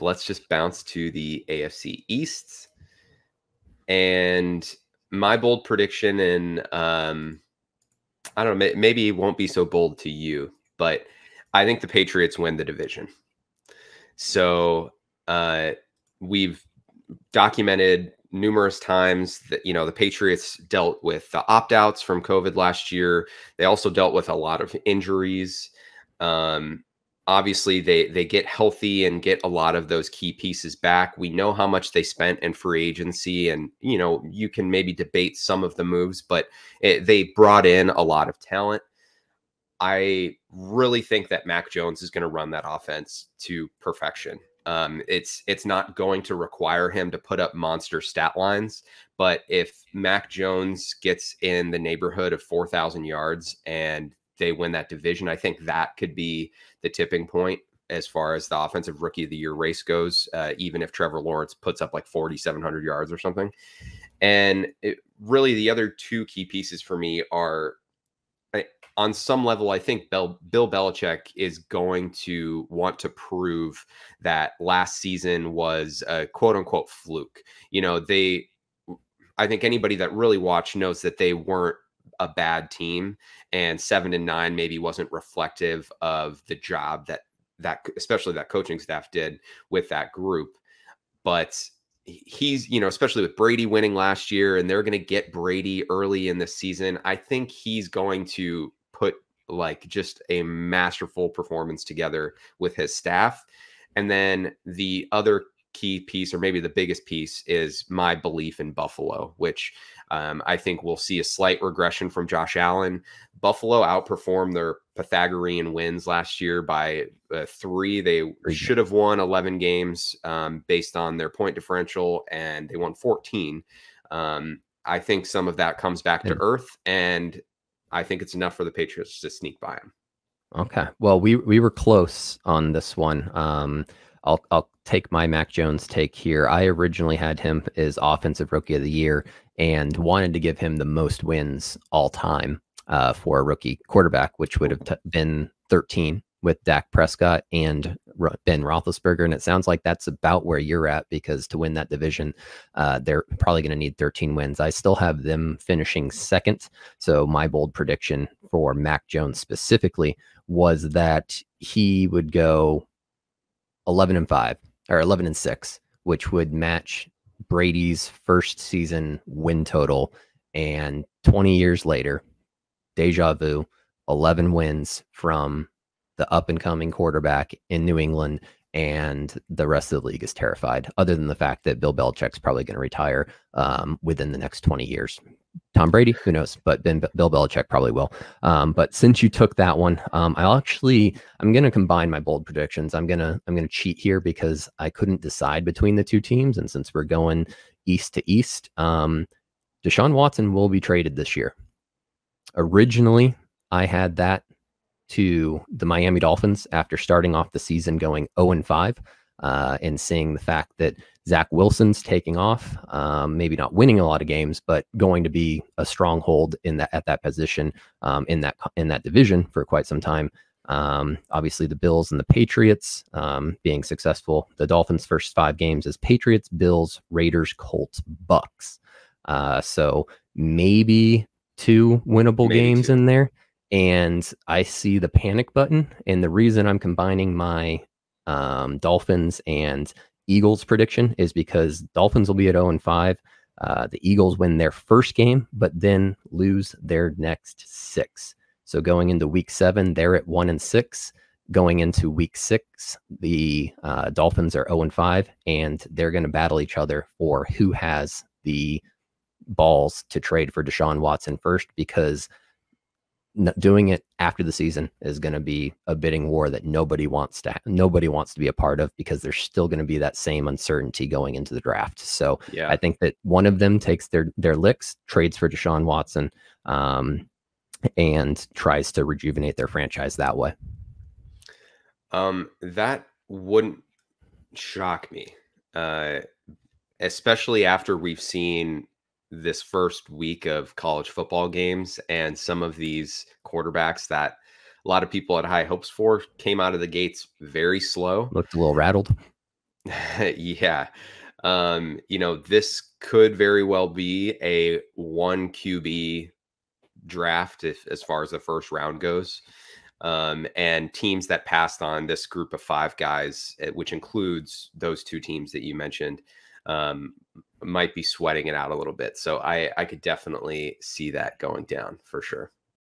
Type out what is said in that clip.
let's just bounce to the AFC East. And my bold prediction, and I don't know, maybe it won't be so bold to you, but I think the Patriots win the division. So we've documented numerous times that, the Patriots dealt with the opt-outs from COVID last year. They also dealt with a lot of injuries. Obviously, they get healthy and get a lot of those key pieces back. We know how much they spent in free agency, and, you can maybe debate some of the moves, but they brought in a lot of talent. I really think that Mac Jones is going to run that offense to perfection. It's not going to require him to put up monster stat lines, but if Mac Jones gets in the neighborhood of 4,000 yards and they win that division, I think that could be the tipping point as far as the offensive rookie of the year race goes, even if Trevor Lawrence puts up like 4,700 yards or something. And really the other two key pieces for me are, on some level, I think Bill Belichick is going to want to prove that last season was a quote unquote fluke. I think anybody that really watched knows that they weren't a bad team, and 7-9 maybe wasn't reflective of the job that especially that coaching staff did with that group. But he's, especially with Brady winning last year, and they're going to get Brady early in the season, I think he's going to put like just a masterful performance together with his staff. And then the other key piece, or maybe the biggest piece, is my belief in Buffalo, which I think we'll see a slight regression from Josh Allen. Buffalo outperformed their Pythagorean wins last year by 3. They should have won 11 games based on their point differential, and they won 14. I think some of that comes back to earth, and I think it's enough for the Patriots to sneak by them. Okay. Well, we were close on this one. I'll take my Mac Jones take here. I originally had him as offensive rookie of the year and wanted to give him the most wins all time for a rookie quarterback, which would have been 13 with Dak Prescott and Ben Roethlisberger. And it sounds like that's about where you're at, because to win that division, they're probably going to need 13 wins. I still have them finishing second. So my bold prediction for Mac Jones specifically was that he would go 11-5 or 11-6, which would match Brady's first season win total. And 20 years later, deja vu, 11 wins from the up-and-coming quarterback in New England, and the rest of the league is terrified, other than the fact that Bill Belichick's probably going to retire within the next 20 years. Tom Brady, who knows, but Bill Belichick probably will. But since you took that one, I'm going to combine my bold predictions. I'm going to cheat here because I couldn't decide between the two teams, and since we're going east to east, Deshaun Watson will be traded this year. Originally, I had that to the Miami Dolphins after starting off the season going 0-5, and seeing the fact that Zach Wilson's taking off, maybe not winning a lot of games, but going to be a stronghold at that position in that division for quite some time. Obviously, the Bills and the Patriots being successful. The Dolphins' first 5 games is Patriots, Bills, Raiders, Colts, Bucks. So maybe 2 winnable games in there. And I see the panic button. And the reason I'm combining my Dolphins and Eagles prediction is because Dolphins will be at 0-5. The Eagles win their first game, but then lose their next 6. So going into week 7, they're at 1-6. Going into week 6, the Dolphins are 0-5, and they're going to battle each other for who has the balls to trade for Deshaun Watson first, because doing it after the season is going to be a bidding war that nobody wants to be a part of, because there's still going to be that same uncertainty going into the draft. So yeah. I think that one of them takes their licks, trades for Deshaun Watson, and tries to rejuvenate their franchise that way. That wouldn't shock me, especially after we've seen this first week of college football games, and some of these quarterbacks that a lot of people had high hopes for came out of the gates very slow. Looked a little rattled. Yeah. This could very well be a one QB draft if as far as the first round goes. And teams that passed on this group of five guys, which includes those two teams that you mentioned, um, might be sweating it out a little bit. So I could definitely see that going down for sure.